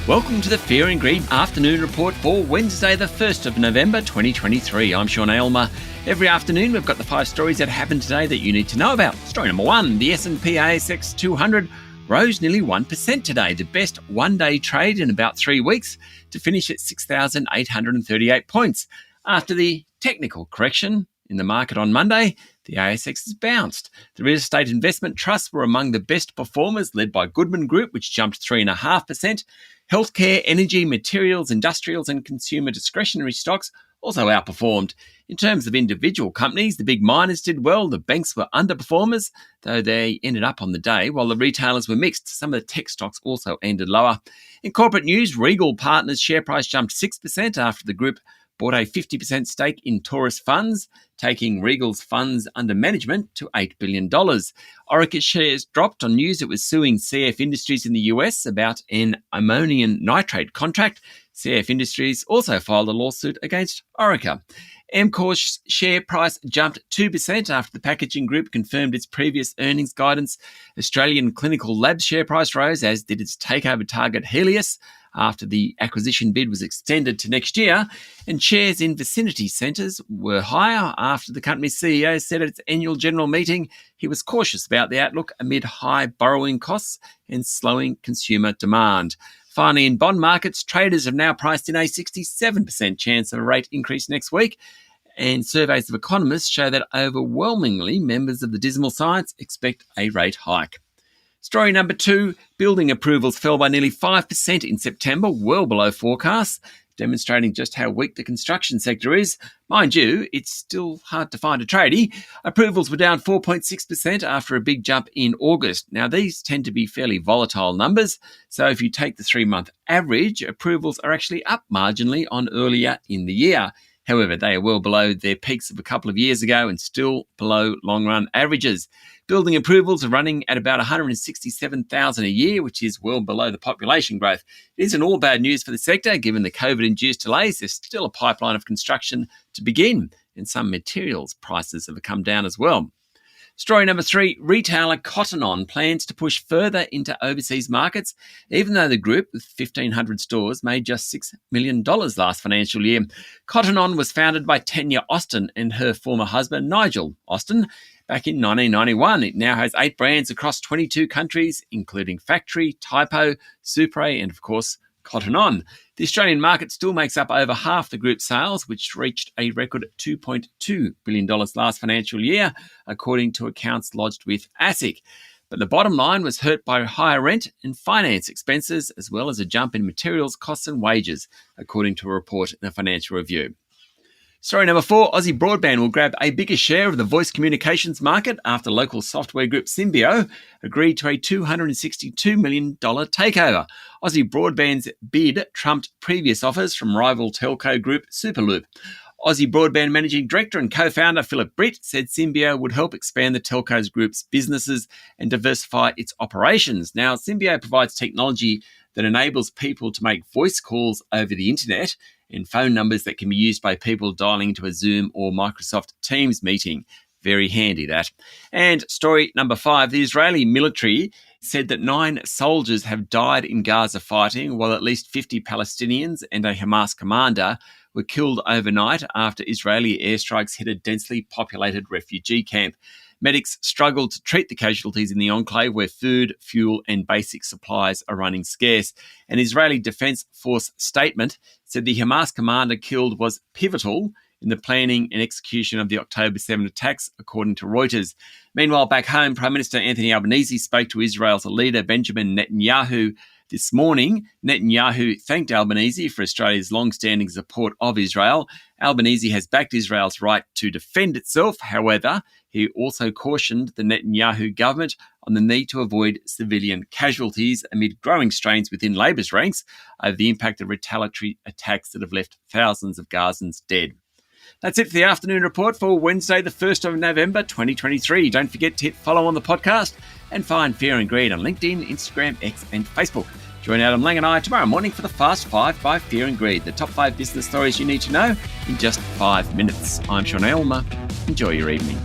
Welcome to the Fear and Greed Afternoon Report for Wednesday, the 1st of November 2023. I'm Sean Aylmer. Every afternoon, we've got the 5 stories that happened today that you need to know about. Story number 1, the S&P ASX 200 rose nearly 1% today, the best one-day trade in about 3 weeks, to finish at 6,838 points. After the technical correction in the market on Monday, the ASX has bounced. The real estate investment trusts were among the best performers, led by Goodman Group, which jumped 3.5%. Healthcare, energy, materials, industrials and consumer discretionary stocks also outperformed. In terms of individual companies, the big miners did well. The banks were underperformers, though they ended up on the day, while the retailers were mixed. Some of the tech stocks also ended lower. In corporate news, Regal Partners' share price jumped 6% after the group bought a 50% stake in Taurus Funds, taking Regal's funds under management to $8 billion. Orica shares dropped on news it was suing CF Industries in the US about an ammonium nitrate contract. CF Industries also filed a lawsuit against Orica. Amcor's share price jumped 2% after the packaging group confirmed its previous earnings guidance. Australian Clinical Labs share price rose, as did its takeover target Helios, after the acquisition bid was extended to next year, and shares in Vicinity Centres were higher after the company's CEO said at its annual general meeting he was cautious about the outlook amid high borrowing costs and slowing consumer demand. Finally, in bond markets, traders have now priced in a 67% chance of a rate increase next week, and surveys of economists show that overwhelmingly members of the dismal science expect a rate hike. Story number 2, building approvals fell by nearly 5% in September, well below forecasts, demonstrating just how weak the construction sector is. Mind you, it's still hard to find a tradie. Approvals were down 4.6% after a big jump in August. Now, these tend to be fairly volatile numbers, so if you take the 3-month average, approvals are actually up marginally on earlier in the year. However, they are well below their peaks of a couple of years ago and still below long-run averages. Building approvals are running at about 167,000 a year, which is well below the population growth. It isn't all bad news for the sector, given the COVID-induced delays. There's still a pipeline of construction to begin, and some materials prices have come down as well. Story number 3, retailer Cotton On plans to push further into overseas markets, even though the group, with 1,500 stores, made just $6 million last financial year. Cotton On was founded by Tanya Austin and her former husband, Nigel Austin, back in 1991. It now has 8 brands across 22 countries, including Factory, Typo, Supre, and of course, Cotton On. The Australian market still makes up over half the group's sales, which reached a record $2.2 billion last financial year, according to accounts lodged with ASIC. But the bottom line was hurt by higher rent and finance expenses, as well as a jump in materials costs and wages, according to a report in the Financial Review. Story number 4, Aussie Broadband will grab a bigger share of the voice communications market after local software group Symbio agreed to a $262 million takeover. Aussie Broadband's bid trumped previous offers from rival telco group Superloop. Aussie Broadband Managing Director and co-founder Philip Britt said Symbio would help expand the telcos group's businesses and diversify its operations. Now, Symbio provides technology that enables people to make voice calls over the internet and phone numbers that can be used by people dialing into a Zoom or Microsoft Teams meeting. Very handy, that. And story number 5, the Israeli military said that 9 soldiers have died in Gaza fighting, while at least 50 Palestinians and a Hamas commander were killed overnight after Israeli airstrikes hit a densely populated refugee camp. Medics struggled to treat the casualties in the enclave, where food, fuel and basic supplies are running scarce. An Israeli Defense Force statement said the Hamas commander killed was pivotal in the planning and execution of the October 7 attacks, according to Reuters. Meanwhile, back home, Prime Minister Anthony Albanese spoke to Israel's leader Benjamin Netanyahu this morning. Netanyahu thanked Albanese for Australia's long-standing support of Israel. Albanese has backed Israel's right to defend itself. However, he also cautioned the Netanyahu government on the need to avoid civilian casualties amid growing strains within Labor's ranks over the impact of retaliatory attacks that have left thousands of Gazans dead. That's it for the afternoon report for Wednesday, the 1st of November, 2023. Don't forget to hit follow on the podcast and find Fear and Greed on LinkedIn, Instagram, X and Facebook. Join Adam Lang and I tomorrow morning for the Fast 5 by Fear and Greed, the top 5 business stories you need to know in just 5 minutes. I'm Sean Aylmer. Enjoy your evening.